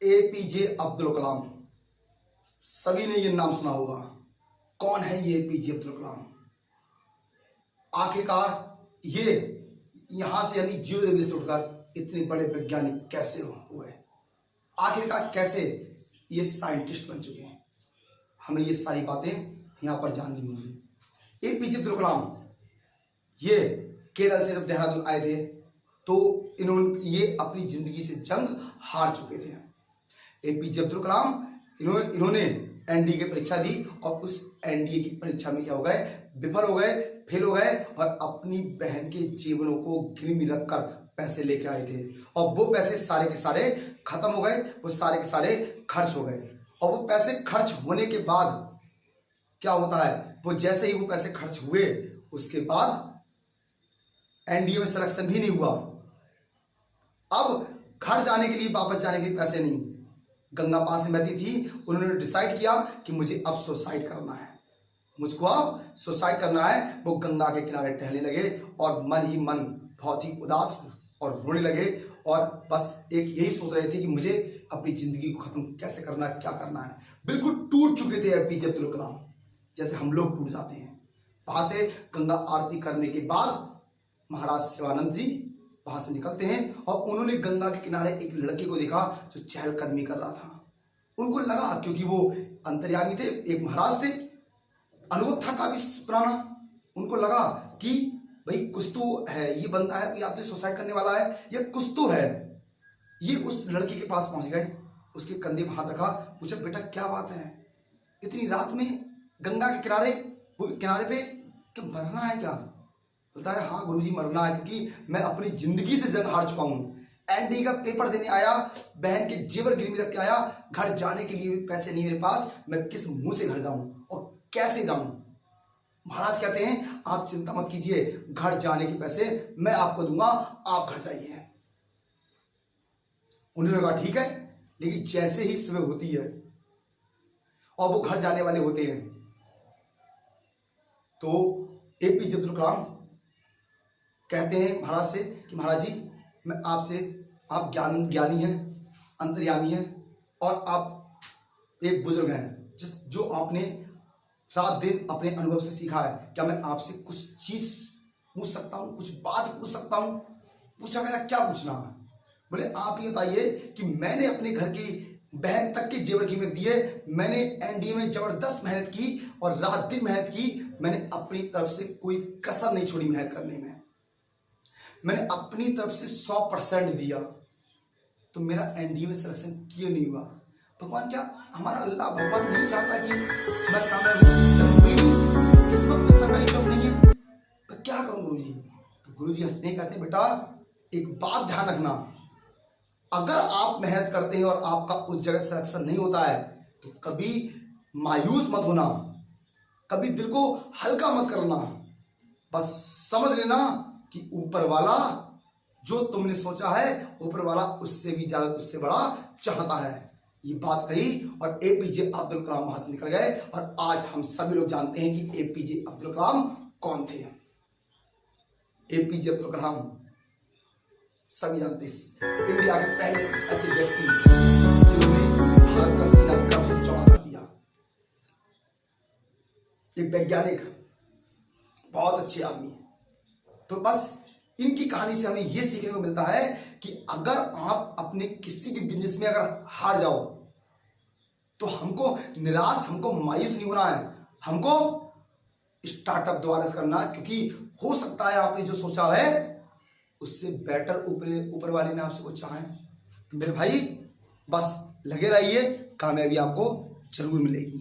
APJ Abdul Kalam. सभी ने ये नाम सुना होगा। कौन है ये एपीजे अब्दुल कलाम? आखिरकार ये यहां से यानी जीरो जगह से उठकर इतने बड़े वैज्ञानिक कैसे हुए? आखिरकार कैसे ये साइंटिस्ट बन चुके हैं? हमें ये सारी बातें यहां पर जाननी होंगी। एपीजे अब्दुल कलाम ये केरल से जब देहरादून आए थे तो ये अपनी जिंदगी से जंग हार चुके थे। एपीजे अब्दुल कलाम इन्होंने एनडीए की परीक्षा दी और उस एनडीए की परीक्षा में क्या हो गए? विफल हो गए, फेल हो गए और अपनी बहन के जीवनों को गिरवी रखकर पैसे लेके आए थे और वो पैसे सारे के सारे खत्म हो गए, वो सारे के सारे खर्च हो गए। और वो पैसे खर्च होने के बाद क्या होता है? वो जैसे ही वो पैसे खर्च हुए उसके बाद एनडीए में सिलेक्शन भी नहीं हुआ। अब घर जाने के लिए, वापस जाने के लिए पैसे नहीं। गंगा पास में बहती थी, उन्होंने डिसाइड किया कि मुझे अब सुसाइड करना है, मुझको अब सुसाइड करना है। वो गंगा के किनारे टहलने लगे और मन ही मन बहुत ही उदास और रोने लगे और बस एक यही सोच रहे थे कि मुझे अपनी जिंदगी को खत्म कैसे करना है, क्या करना है। बिल्कुल टूट चुके थे एपीजे अब्दुल कलाम, जैसे हम लोग टूट जाते हैं। वहां से गंगा आरती करने के बाद महाराज शिवानंद जी वहां से निकलते हैं और उन्होंने गंगा के किनारे एक लड़के को देखा जो चहलकदमी कर रहा था। उनको लगा, क्योंकि वो अंतर्यामी थे, एक महाराज थे, अनुभव था काफी पुराना, उनको लगा कि भाई कुछ तो है, ये बंदा है या तो सुसाइड करने वाला है या कुछ तो है। ये उस लड़के के पास पहुंच गए, उसके कंधे में हाथ रखा, पूछा बेटा क्या बात है, इतनी रात में गंगा के किनारे पे क्या मरना है क्या? बोलता है हाँ गुरुजी मरना है, क्योंकि मैं अपनी जिंदगी से जंग हार चुका हूँ। एनडीए का पेपर देने आया, बहन के जेवर गिरवी रख के आया, घर जाने के लिए भी पैसे नहीं मेरे पास, मैं किस मुंह से घर जाऊं और कैसे जाऊं? महाराज कहते हैं आप चिंता मत कीजिए, घर जाने के पैसे मैं आपको दूंगा, आप घर जाइए। उन्होंने कहा ठीक है। लेकिन जैसे ही सुबह होती है और वो घर जाने वाले होते हैं तो एपीजे अब्दुल कलाम कहते हैं महाराज से कि महाराज जी मैं आपसे, आप ज्ञानी हैं, अंतर्यामी हैं और आप एक बुजुर्ग हैं जो आपने रात दिन अपने अनुभव से सीखा है। क्या मैं आपसे कुछ चीज पूछ सकता हूँ, कुछ बात पूछ सकता हूँ? पूछा गया क्या पूछना है? बोले आप ये बताइए कि मैंने अपने घर की बहन तक के जेवर कीमत दिए, मैंने एनडीए में जबरदस्त मेहनत की और रात दिन मेहनत की, मैंने अपनी तरफ से कोई कसर नहीं छोड़ी मेहनत करने में, मैंने अपनी तरफ से 100% दिया, तो मेरा एनडीए में सिलेक्शन क्यों नहीं हुआ? भगवान क्या हमारा अल्लाह भगवान नहीं चाहता कि मैं कामयाब हूं? मेरी किस्मत में सरकारी जॉब नहीं है तो क्या करूं गुरुजी? तो गुरुजी हंसते कहते हैं बेटा एक बात ध्यान रखना, अगर आप मेहनत करते हैं और आपका उस जगह सिलेक्शन नहीं होता है तो कभी मायूस मत होना, कभी दिल को हल्का मत करना। बस समझ लेना कि ऊपर वाला जो तुमने सोचा है, ऊपर वाला उससे भी ज्यादा तुझसे बड़ा चाहता है। ये बात कही और एपीजे अब्दुल कलाम वहां से निकल गए और आज हम सभी लोग जानते हैं कि एपीजे अब्दुल कलाम कौन थे। एपीजे अब्दुल कलाम सभी जानते हैं, इंडिया के पहले ऐसे व्यक्ति जिन्होंने भारत का सीना गर्व से चौड़ा कर दिया। एक वैज्ञानिक, बहुत अच्छे आदमी। तो बस इनकी कहानी से हमें यह सीखने को मिलता है कि अगर आप अपने किसी भी बिजनेस में अगर हार जाओ तो हमको निराश, हमको मायूस नहीं होना है, हमको स्टार्टअप दोबारा से करना है, क्योंकि हो सकता है आपने जो सोचा है उससे बेटर ऊपर वाले ने आपसे कुछ चाहा है। तो मेरे भाई बस लगे रहिए, कामयाबी आपको जरूर मिलेगी।